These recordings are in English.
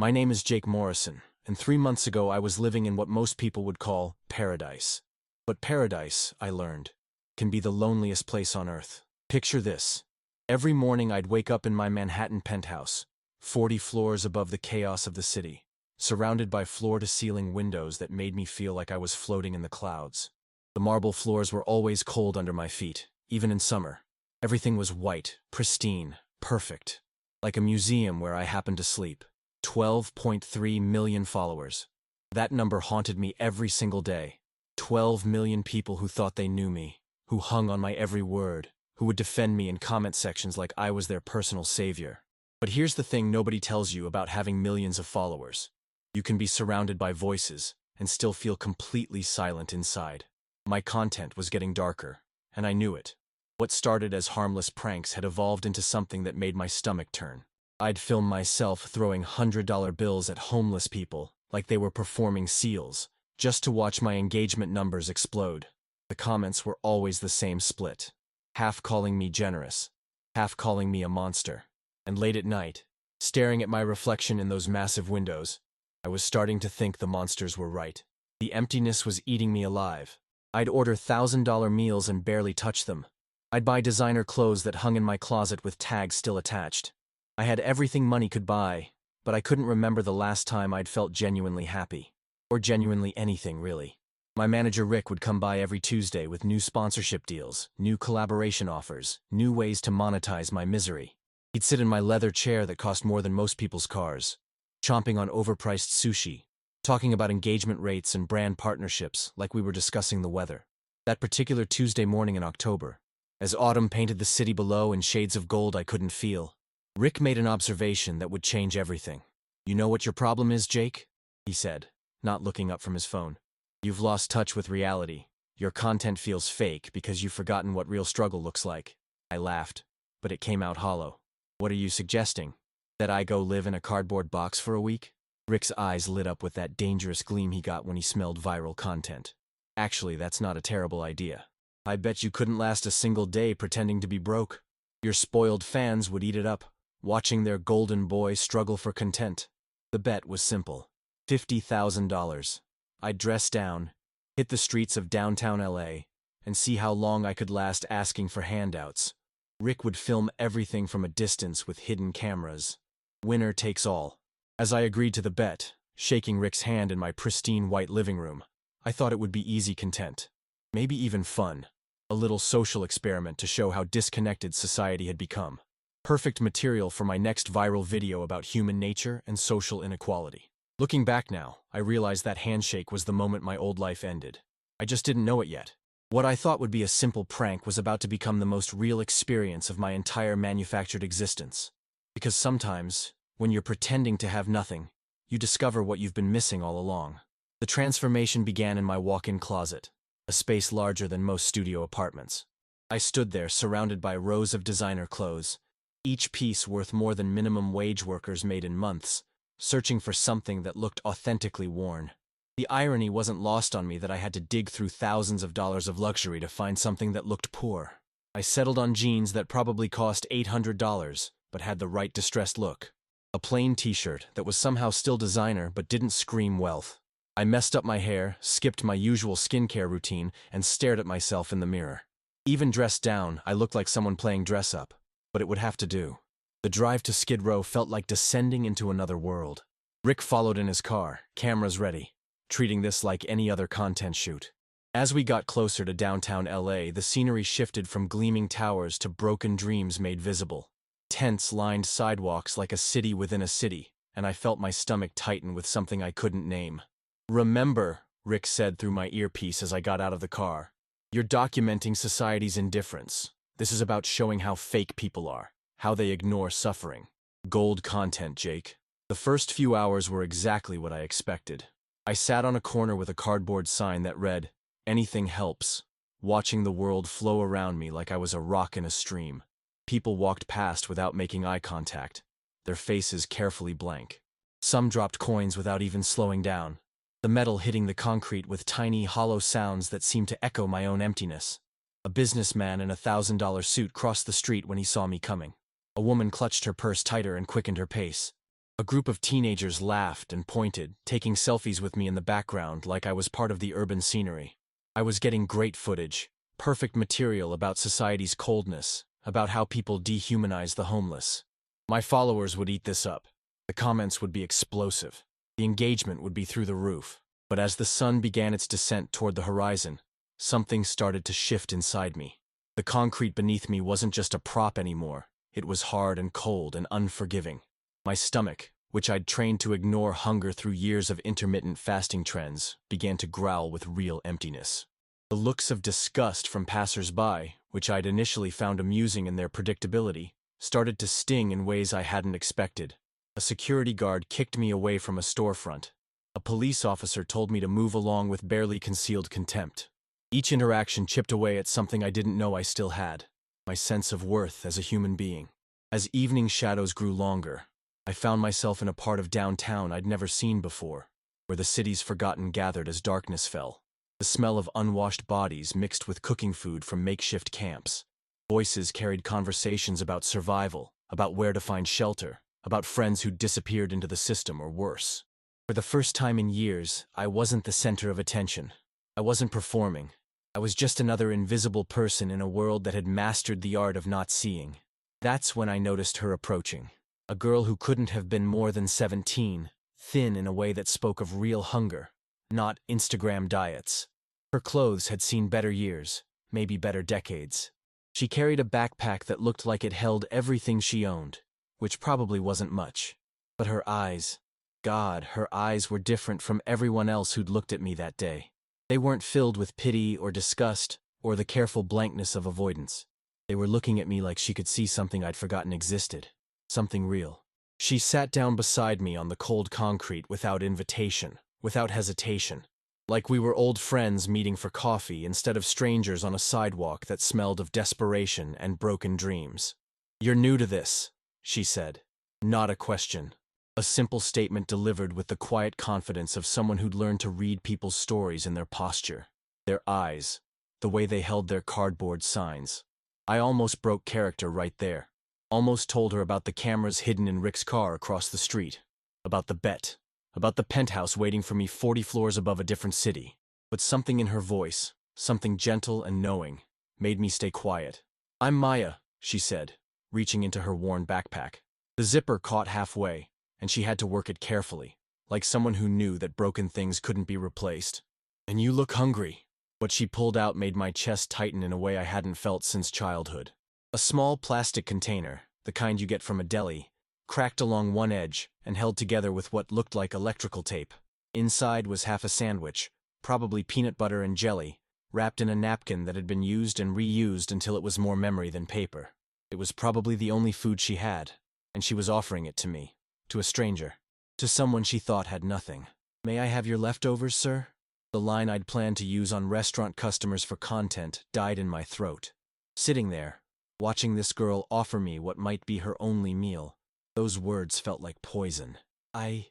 My name is Jake Morrison, and 3 months ago I was living in what most people would call paradise. But paradise, I learned, can be the loneliest place on earth. Picture this. Every morning I'd wake up in my Manhattan penthouse, 40 floors above the chaos of the city, surrounded by floor-to-ceiling windows that made me feel like I was floating in the clouds. The marble floors were always cold under my feet, even in summer. Everything was white, pristine, perfect, like a museum where I happened to sleep. 12.3 million followers. That number haunted me every single day. 12 million people who thought they knew me, who hung on my every word, who would defend me in comment sections like I was their personal savior. But here's the thing nobody tells you about having millions of followers. You can be surrounded by voices and still feel completely silent inside. My content was getting darker, and I knew it. What started as harmless pranks had evolved into something that made my stomach turn. I'd film myself throwing $100 bills at homeless people like they were performing seals, just to watch my engagement numbers explode. The comments were always the same split. Half calling me generous, half calling me a monster. And late at night, staring at my reflection in those massive windows, I was starting to think the monsters were right. The emptiness was eating me alive. I'd order $1,000 meals and barely touch them. I'd buy designer clothes that hung in my closet with tags still attached. I had everything money could buy, but I couldn't remember the last time I'd felt genuinely happy. Or genuinely anything, really. My manager Rick would come by every Tuesday with new sponsorship deals, new collaboration offers, new ways to monetize my misery. He'd sit in my leather chair that cost more than most people's cars, chomping on overpriced sushi, talking about engagement rates and brand partnerships like we were discussing the weather. That particular Tuesday morning in October, as autumn painted the city below in shades of gold I couldn't feel, Rick made an observation that would change everything. "You know what your problem is, Jake?" he said, not looking up from his phone. "You've lost touch with reality. Your content feels fake because you've forgotten what real struggle looks like." I laughed, but it came out hollow. "What are you suggesting? That I go live in a cardboard box for a week?" Rick's eyes lit up with that dangerous gleam he got when he smelled viral content. "Actually, that's not a terrible idea. I bet you couldn't last a single day pretending to be broke. Your spoiled fans would eat it up, watching their golden boy struggle for content." The bet was simple. $50,000. I'd dress down, hit the streets of downtown LA, and see how long I could last asking for handouts. Rick would film everything from a distance with hidden cameras. Winner takes all. As I agreed to the bet, shaking Rick's hand in my pristine white living room, I thought it would be easy content. Maybe even fun. A little social experiment to show how disconnected society had become. Perfect material for my next viral video about human nature and social inequality. Looking back now, I realized that handshake was the moment my old life ended. I just didn't know it yet. What I thought would be a simple prank was about to become the most real experience of my entire manufactured existence. Because sometimes, when you're pretending to have nothing, you discover what you've been missing all along. The transformation began in my walk-in closet, a space larger than most studio apartments. I stood there surrounded by rows of designer clothes, each piece worth more than minimum wage workers made in months, searching for something that looked authentically worn. The irony wasn't lost on me that I had to dig through thousands of dollars of luxury to find something that looked poor. I settled on jeans that probably cost $800, but had the right distressed look. A plain t-shirt that was somehow still designer but didn't scream wealth. I messed up my hair, skipped my usual skincare routine, and stared at myself in the mirror. Even dressed down, I looked like someone playing dress-up, but it would have to do. The drive to Skid Row felt like descending into another world. Rick followed in his car, cameras ready, treating this like any other content shoot. As we got closer to downtown LA, the scenery shifted from gleaming towers to broken dreams made visible. Tents lined sidewalks like a city within a city, and I felt my stomach tighten with something I couldn't name. "Remember," Rick said through my earpiece as I got out of the car, "you're documenting society's indifference. This is about showing how fake people are, how they ignore suffering. Gold content, Jake." The first few hours were exactly what I expected. I sat on a corner with a cardboard sign that read, "Anything helps," watching the world flow around me like I was a rock in a stream. People walked past without making eye contact, their faces carefully blank. Some dropped coins without even slowing down, the metal hitting the concrete with tiny, hollow sounds that seemed to echo my own emptiness. A businessman in a $1,000 suit crossed the street when he saw me coming. A woman clutched her purse tighter and quickened her pace. A group of teenagers laughed and pointed, taking selfies with me in the background like I was part of the urban scenery. I was getting great footage, perfect material about society's coldness, about how people dehumanize the homeless. My followers would eat this up. The comments would be explosive. The engagement would be through the roof. But as the sun began its descent toward the horizon, something started to shift inside me. The concrete beneath me wasn't just a prop anymore. It was hard and cold and unforgiving. My stomach, which I'd trained to ignore hunger through years of intermittent fasting trends, began to growl with real emptiness. The looks of disgust from passers-by, which I'd initially found amusing in their predictability, started to sting in ways I hadn't expected. A security guard kicked me away from a storefront. A police officer told me to move along with barely concealed contempt. Each interaction chipped away at something I didn't know I still had, my sense of worth as a human being. As evening shadows grew longer, I found myself in a part of downtown I'd never seen before, where the city's forgotten gathered as darkness fell. The smell of unwashed bodies mixed with cooking food from makeshift camps. Voices carried conversations about survival, about where to find shelter, about friends who'd disappeared into the system or worse. For the first time in years, I wasn't the center of attention. I wasn't performing. I was just another invisible person in a world that had mastered the art of not seeing. That's when I noticed her approaching. A girl who couldn't have been more than 17, thin in a way that spoke of real hunger, not Instagram diets. Her clothes had seen better years, maybe better decades. She carried a backpack that looked like it held everything she owned, which probably wasn't much. But her eyes, God, her eyes were different from everyone else who'd looked at me that day. They weren't filled with pity or disgust or the careful blankness of avoidance. They were looking at me like she could see something I'd forgotten existed. Something real. She sat down beside me on the cold concrete without invitation, without hesitation, like we were old friends meeting for coffee instead of strangers on a sidewalk that smelled of desperation and broken dreams. "You're new to this," she said. Not a question. A simple statement delivered with the quiet confidence of someone who'd learned to read people's stories in their posture, their eyes, the way they held their cardboard signs. I almost broke character right there. Almost told her about the cameras hidden in Rick's car across the street, about the bet, about the penthouse waiting for me 40 floors above a different city. But something in her voice, something gentle and knowing, made me stay quiet. "I'm Maya," she said, reaching into her worn backpack. The zipper caught halfway, and she had to work it carefully, like someone who knew that broken things couldn't be replaced. "And you look hungry." What she pulled out made my chest tighten in a way I hadn't felt since childhood. A small plastic container, the kind you get from a deli, cracked along one edge and held together with what looked like electrical tape. Inside was half a sandwich, probably peanut butter and jelly, wrapped in a napkin that had been used and reused until it was more memory than paper. It was probably the only food she had, and she was offering it to me, to a stranger, to someone she thought had nothing. "May I have your leftovers, sir?" The line I'd planned to use on restaurant customers for content died in my throat. Sitting there, watching this girl offer me what might be her only meal, those words felt like poison. I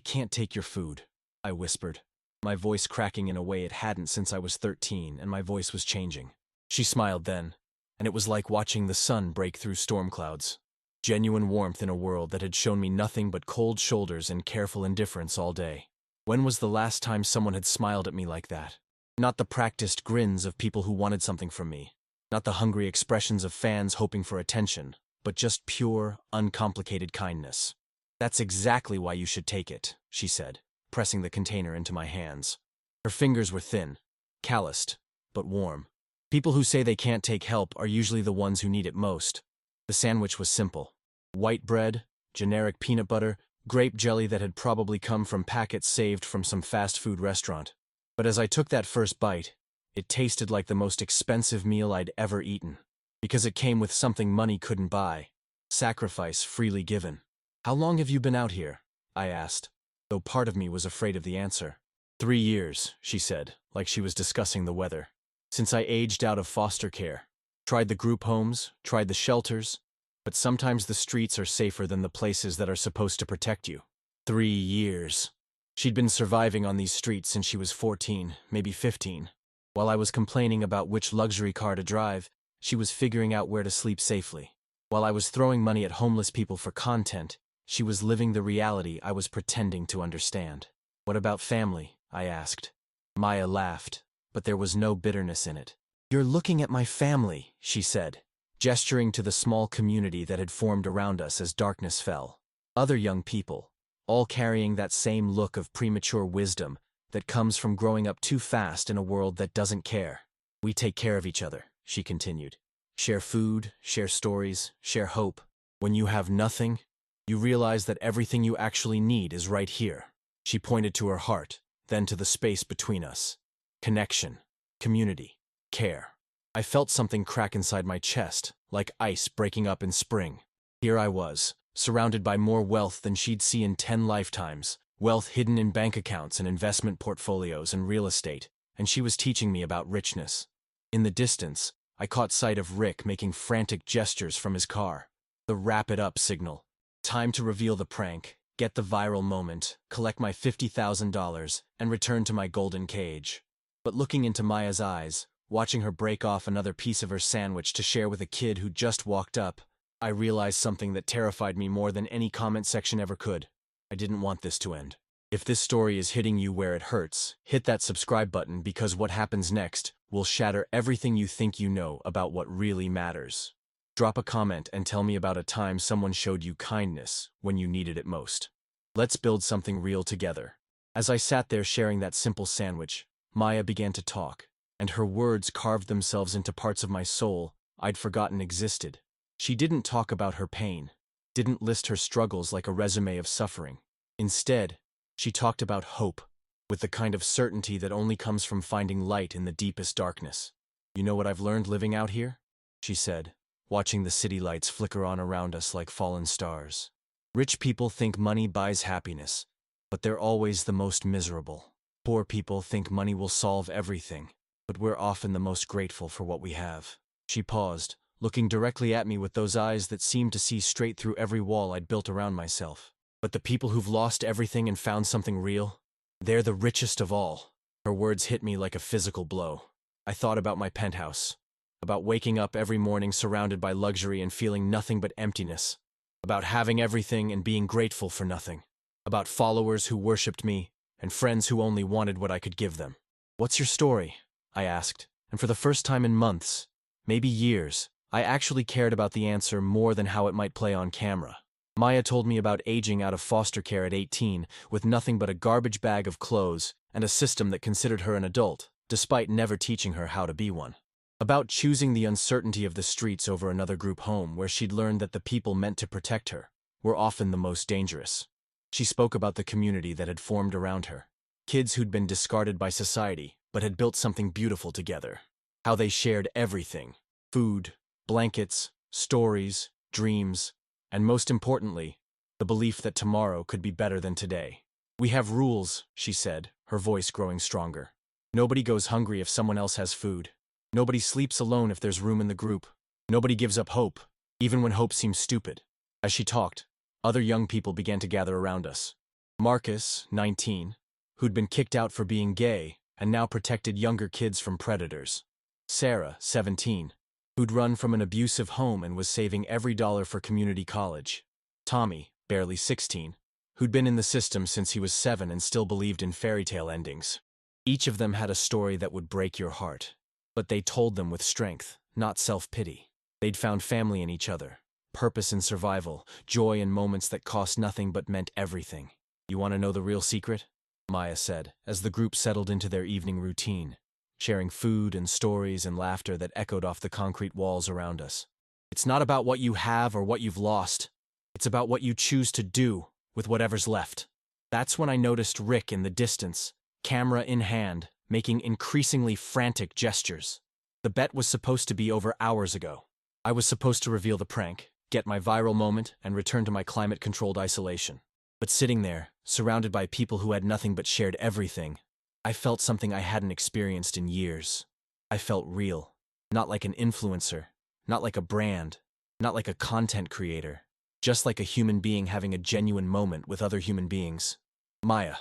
can't take your food," I whispered, my voice cracking in a way it hadn't since I was 13, and my voice was changing. She smiled then, and it was like watching the sun break through storm clouds. Genuine warmth in a world that had shown me nothing but cold shoulders and careful indifference all day. When was the last time someone had smiled at me like that? Not the practiced grins of people who wanted something from me. Not the hungry expressions of fans hoping for attention, but just pure, uncomplicated kindness. "That's exactly why you should take it," she said, pressing the container into my hands. Her fingers were thin, calloused, but warm. People who say they can't take help are usually the ones who need it most. The sandwich was simple. White bread, generic peanut butter, grape jelly that had probably come from packets saved from some fast food restaurant. But as I took that first bite, it tasted like the most expensive meal I'd ever eaten, because it came with something money couldn't buy. Sacrifice freely given. "How long have you been out here?" I asked, though part of me was afraid of the answer. 3 years, she said, like she was discussing the weather. "Since I aged out of foster care. Tried the group homes, tried the shelters, but sometimes the streets are safer than the places that are supposed to protect you." 3 years. She'd been surviving on these streets since she was 14, maybe 15. While I was complaining about which luxury car to drive, she was figuring out where to sleep safely. While I was throwing money at homeless people for content, She was living the reality I was pretending to understand. "What about family?" I asked. Maya laughed, but there was no bitterness in it. "You're looking at my family," she said, gesturing to the small community that had formed around us as darkness fell. Other young people, all carrying that same look of premature wisdom that comes from growing up too fast in a world that doesn't care. "We take care of each other," she continued. "Share food, share stories, share hope. When you have nothing, you realize that everything you actually need is right here." She pointed to her heart, then to the space between us. Connection, community, care. I felt something crack inside my chest, like ice breaking up in spring. Here I was, surrounded by more wealth than she'd see in 10 lifetimes, wealth hidden in bank accounts and investment portfolios and real estate, and she was teaching me about richness. In the distance, I caught sight of Rick making frantic gestures from his car. The wrap it up signal. Time to reveal the prank, get the viral moment, collect my $50,000, and return to my golden cage. But looking into Maya's eyes, watching her break off another piece of her sandwich to share with a kid who just walked up, I realized something that terrified me more than any comment section ever could. I didn't want this to end. If this story is hitting you where it hurts, hit that subscribe button because what happens next will shatter everything you think you know about what really matters. Drop a comment and tell me about a time someone showed you kindness when you needed it most. Let's build something real together. As I sat there sharing that simple sandwich, Maya began to talk, and her words carved themselves into parts of my soul I'd forgotten existed. She didn't talk about her pain, didn't list her struggles like a resume of suffering. Instead, she talked about hope, with the kind of certainty that only comes from finding light in the deepest darkness. "You know what I've learned living out here?" she said, watching the city lights flicker on around us like fallen stars. "Rich people think money buys happiness, but they're always the most miserable. Poor people think money will solve everything, but we're often the most grateful for what we have." She paused, looking directly at me with those eyes that seemed to see straight through every wall I'd built around myself. "But the people who've lost everything and found something real, they're the richest of all." Her words hit me like a physical blow. I thought about my penthouse, about waking up every morning surrounded by luxury and feeling nothing but emptiness, about having everything and being grateful for nothing, about followers who worshipped me and friends who only wanted what I could give them. "What's your story?" I asked, and for the first time in months, maybe years, I actually cared about the answer more than how it might play on camera. Maya told me about aging out of foster care at 18 with nothing but a garbage bag of clothes and a system that considered her an adult, despite never teaching her how to be one. About choosing the uncertainty of the streets over another group home where she'd learned that the people meant to protect her were often the most dangerous. She spoke about the community that had formed around her, kids who'd been discarded by society but had built something beautiful together. How they shared everything: food, blankets, stories, dreams, and most importantly, the belief that tomorrow could be better than today. "We have rules," she said, her voice growing stronger. "Nobody goes hungry if someone else has food. Nobody sleeps alone if there's room in the group. Nobody gives up hope, even when hope seems stupid." As she talked, other young people began to gather around us. Marcus, 19, who'd been kicked out for being gay and now protected younger kids from predators. Sarah, 17, who'd run from an abusive home and was saving every dollar for community college. Tommy, barely 16, who'd been in the system since he was 7 and still believed in fairy tale endings. Each of them had a story that would break your heart, but they told them with strength, not self-pity. They'd found family in each other, purpose in survival, joy in moments that cost nothing but meant everything. "You want to know the real secret?" Maya said, as the group settled into their evening routine, sharing food and stories and laughter that echoed off the concrete walls around us. "It's not about what you have or what you've lost. It's about what you choose to do with whatever's left." That's when I noticed Rick in the distance, camera in hand, making increasingly frantic gestures. The bet was supposed to be over hours ago. I was supposed to reveal the prank, get my viral moment, and return to my climate-controlled isolation. But sitting there, surrounded by people who had nothing but shared everything, I felt something I hadn't experienced in years. I felt real. Not like an influencer, not like a brand, not like a content creator, just like a human being having a genuine moment with other human beings. "Maya,"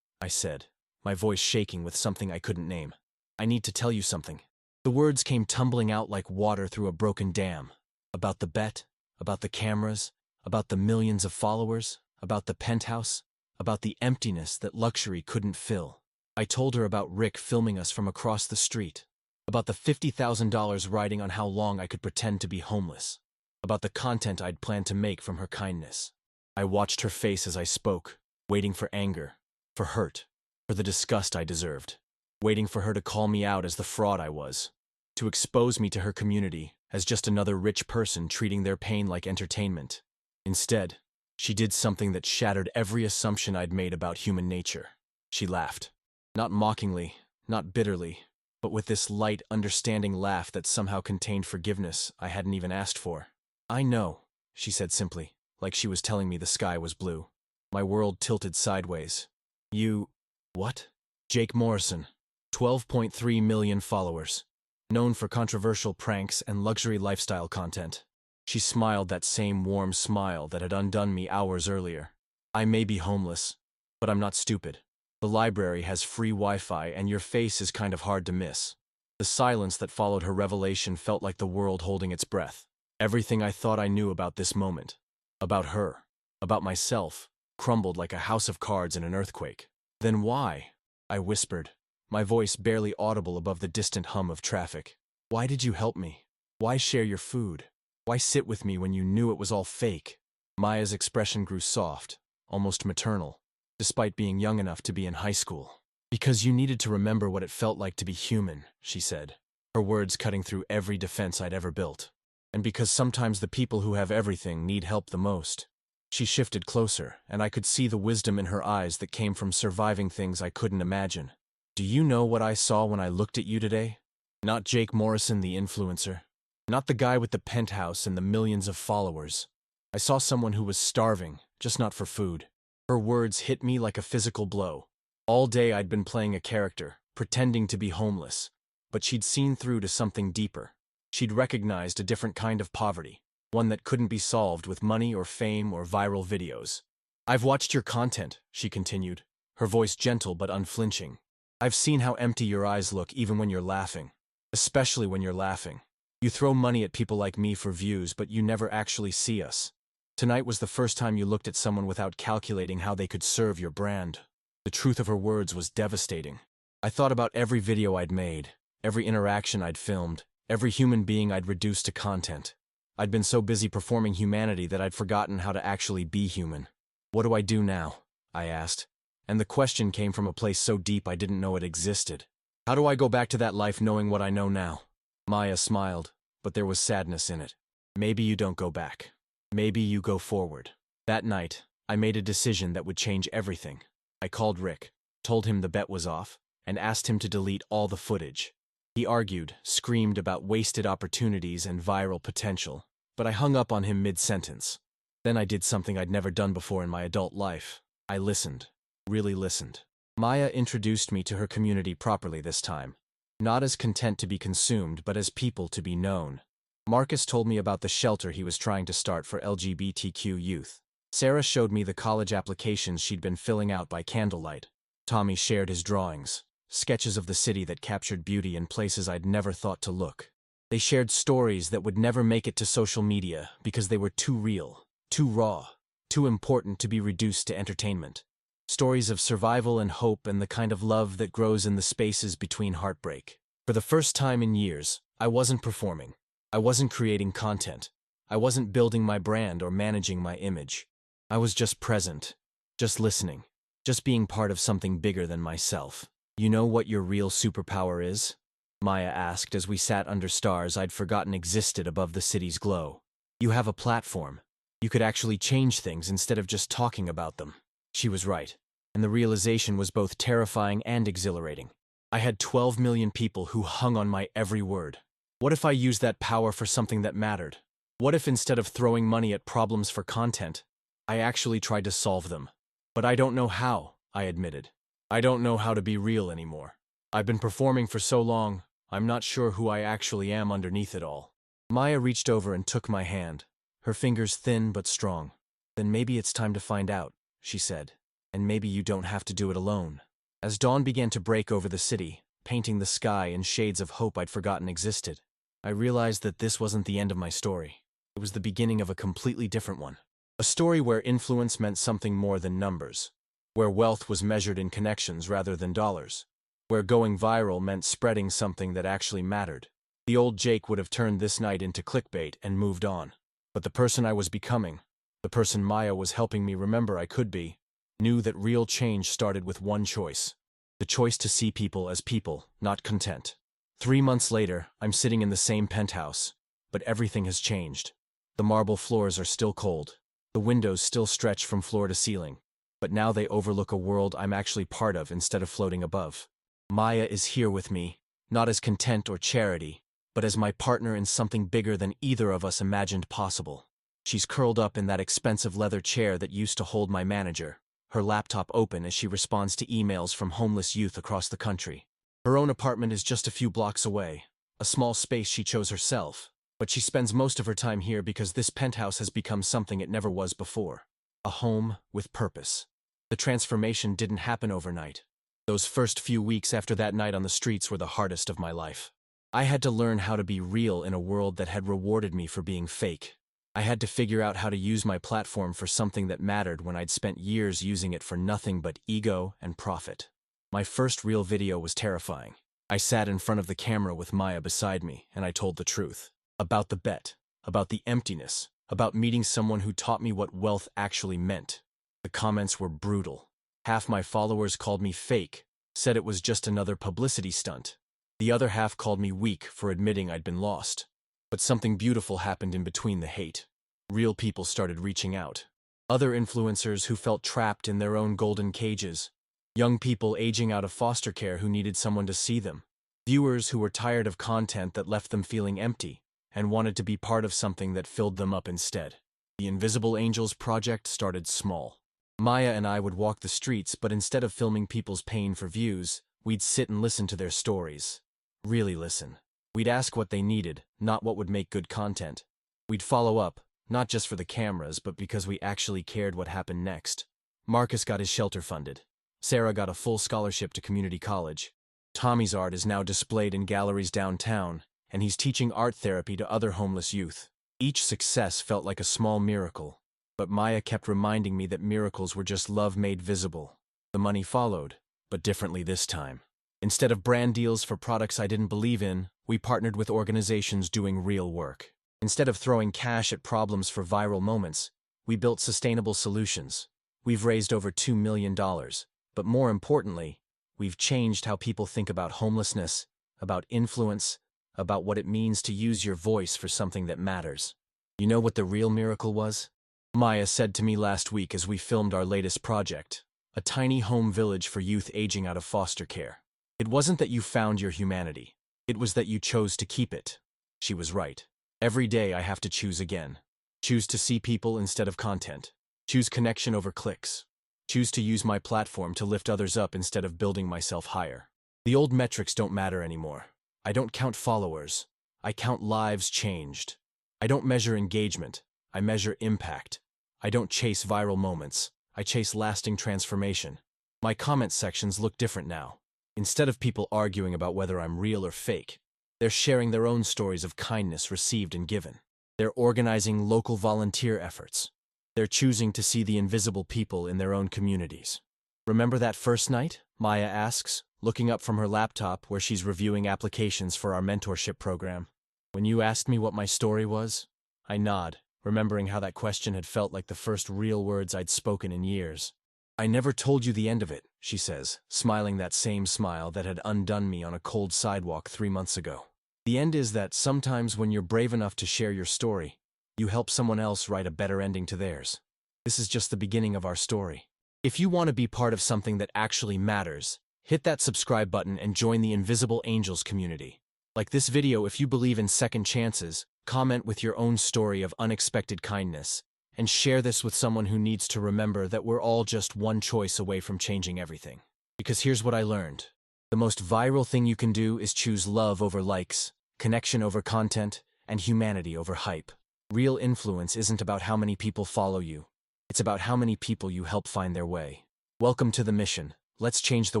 I said, my voice shaking with something I couldn't name. "I need to tell you something." The words came tumbling out like water through a broken dam. About the bet, about the cameras, about the millions of followers. about the penthouse, about the emptiness that luxury couldn't fill. I told her about Rick filming us from across the street, about the $50,000 riding on how long I could pretend to be homeless, about the content I'd planned to make from her kindness. I watched her face as I spoke, waiting for anger, for hurt, for the disgust I deserved, waiting for her to call me out as the fraud I was, to expose me to her community as just another rich person treating their pain like entertainment. Instead, she did something that shattered every assumption I'd made about human nature. She laughed. Not mockingly, not bitterly, but with this light, understanding laugh that somehow contained forgiveness I hadn't even asked for. "I know," she said simply, like she was telling me the sky was blue. My world tilted sideways. "You... what?" "Jake Morrison, 12.3 million followers, known for controversial pranks and luxury lifestyle content." She smiled that same warm smile that had undone me hours earlier. "I may be homeless, but I'm not stupid. The library has free Wi-Fi and your face is kind of hard to miss." The silence that followed her revelation felt like the world holding its breath. Everything I thought I knew about this moment, about her, about myself, crumbled like a house of cards in an earthquake. "Then why?" I whispered, my voice barely audible above the distant hum of traffic. "Why did you help me? Why share your food? Why sit with me when you knew it was all fake?" Maya's expression grew soft, almost maternal, despite being young enough to be in high school. "Because you needed to remember what it felt like to be human," she said, her words cutting through every defense I'd ever built. "And because sometimes the people who have everything need help the most." She shifted closer, and I could see the wisdom in her eyes that came from surviving things I couldn't imagine. "Do you know what I saw when I looked at you today? Not Jake Morrison, the influencer. Not the guy with the penthouse and the millions of followers. I saw someone who was starving, just not for food." Her words hit me like a physical blow. All day I'd been playing a character, pretending to be homeless, but she'd seen through to something deeper. She'd recognized a different kind of poverty, one that couldn't be solved with money or fame or viral videos. "I've watched your content," she continued, her voice gentle but unflinching. "I've seen how empty your eyes look even when you're laughing. Especially when you're laughing. You throw money at people like me for views, but you never actually see us. Tonight was the first time you looked at someone without calculating how they could serve your brand." The truth of her words was devastating. I thought about every video I'd made, every interaction I'd filmed, every human being I'd reduced to content. I'd been so busy performing humanity that I'd forgotten how to actually be human. "What do I do now?" I asked, and the question came from a place so deep I didn't know it existed. "How do I go back to that life knowing what I know now?" Maya smiled, but there was sadness in it. "Maybe you don't go back. Maybe you go forward." That night, I made a decision that would change everything. I called Rick, told him the bet was off, and asked him to delete all the footage. He argued, screamed about wasted opportunities and viral potential, but I hung up on him mid-sentence. Then I did something I'd never done before in my adult life. I listened, really listened. Maya introduced me to her community properly this time, not as content to be consumed, but as people to be known. Marcus told me about the shelter he was trying to start for LGBTQ youth. Sarah showed me the college applications she'd been filling out by candlelight. Tommy shared his drawings, sketches of the city that captured beauty in places I'd never thought to look. They shared stories that would never make it to social media because they were too real, too raw, too important to be reduced to entertainment. Stories of survival and hope and the kind of love that grows in the spaces between heartbreak. For the first time in years, I wasn't performing. I wasn't creating content. I wasn't building my brand or managing my image. I was just present, just listening, just being part of something bigger than myself. "You know what your real superpower is?" Maya asked as we sat under stars I'd forgotten existed above the city's glow. "You have a platform. You could actually change things instead of just talking about them." She was right, and the realization was both terrifying and exhilarating. I had 12 million people who hung on my every word. What if I used that power for something that mattered? What if instead of throwing money at problems for content, I actually tried to solve them? "But I don't know how," I admitted. "I don't know how to be real anymore. I've been performing for so long, I'm not sure who I actually am underneath it all." Maya reached over and took my hand, her fingers thin but strong. "Then maybe it's time to find out," she said. "And maybe you don't have to do it alone." As dawn began to break over the city, painting the sky in shades of hope I'd forgotten existed, I realized that this wasn't the end of my story. It was the beginning of a completely different one. A story where influence meant something more than numbers, where wealth was measured in connections rather than dollars, where going viral meant spreading something that actually mattered. The old Jake would have turned this night into clickbait and moved on. But the person I was becoming, the person Maya was helping me remember I could be, knew that real change started with one choice. The choice to see people as people, not content. 3 months later, I'm sitting in the same penthouse, but everything has changed. The marble floors are still cold. The windows still stretch from floor to ceiling, but now they overlook a world I'm actually part of instead of floating above. Maya is here with me, not as content or charity, but as my partner in something bigger than either of us imagined possible. She's curled up in that expensive leather chair that used to hold my manager, her laptop open as she responds to emails from homeless youth across the country. Her own apartment is just a few blocks away, a small space she chose herself, but she spends most of her time here because this penthouse has become something it never was before. A home with purpose. The transformation didn't happen overnight. Those first few weeks after that night on the streets were the hardest of my life. I had to learn how to be real in a world that had rewarded me for being fake. I had to figure out how to use my platform for something that mattered when I'd spent years using it for nothing but ego and profit. My first real video was terrifying. I sat in front of the camera with Maya beside me, and I told the truth. About the bet, about the emptiness, about meeting someone who taught me what wealth actually meant. The comments were brutal. Half my followers called me fake, said it was just another publicity stunt. The other half called me weak for admitting I'd been lost. But something beautiful happened in between the hate. Real people started reaching out. Other influencers who felt trapped in their own golden cages. Young people aging out of foster care who needed someone to see them. Viewers who were tired of content that left them feeling empty and wanted to be part of something that filled them up instead. The Invisible Angels project started small. Maya and I would walk the streets, but instead of filming people's pain for views, we'd sit and listen to their stories. Really listen. We'd ask what they needed, not what would make good content. We'd follow up, not just for the cameras, but because we actually cared what happened next. Marcus got his shelter funded. Sarah got a full scholarship to community college. Tommy's art is now displayed in galleries downtown, and he's teaching art therapy to other homeless youth. Each success felt like a small miracle, but Maya kept reminding me that miracles were just love made visible. The money followed, but differently this time. Instead of brand deals for products I didn't believe in, we partnered with organizations doing real work. Instead of throwing cash at problems for viral moments, we built sustainable solutions. We've raised over $2 million, but more importantly, we've changed how people think about homelessness, about influence, about what it means to use your voice for something that matters. You know what the real miracle was? Maya said to me last week as we filmed our latest project, a tiny home village for youth aging out of foster care. It wasn't that you found your humanity. It was that you chose to keep it. She was right. Every day I have to choose again. Choose to see people instead of content. Choose connection over clicks. Choose to use my platform to lift others up instead of building myself higher. The old metrics don't matter anymore. I don't count followers. I count lives changed. I don't measure engagement. I measure impact. I don't chase viral moments. I chase lasting transformation. My comment sections look different now. Instead of people arguing about whether I'm real or fake, they're sharing their own stories of kindness received and given. They're organizing local volunteer efforts. They're choosing to see the invisible people in their own communities. Remember that first night? Maya asks, looking up from her laptop where she's reviewing applications for our mentorship program. When you asked me what my story was, I nod, remembering how that question had felt like the first real words I'd spoken in years. I never told you the end of it, she says, smiling that same smile that had undone me on a cold sidewalk 3 months ago. The end is that sometimes when you're brave enough to share your story, you help someone else write a better ending to theirs. This is just the beginning of our story. If you want to be part of something that actually matters, hit that subscribe button and join the Invisible Angels community. Like this video, if you believe in second chances, comment with your own story of unexpected kindness, and share this with someone who needs to remember that we're all just one choice away from changing everything. Because here's what I learned. The most viral thing you can do is choose love over likes, connection over content, and humanity over hype. Real influence isn't about how many people follow you. It's about how many people you help find their way. Welcome to the mission. Let's change the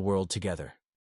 world together.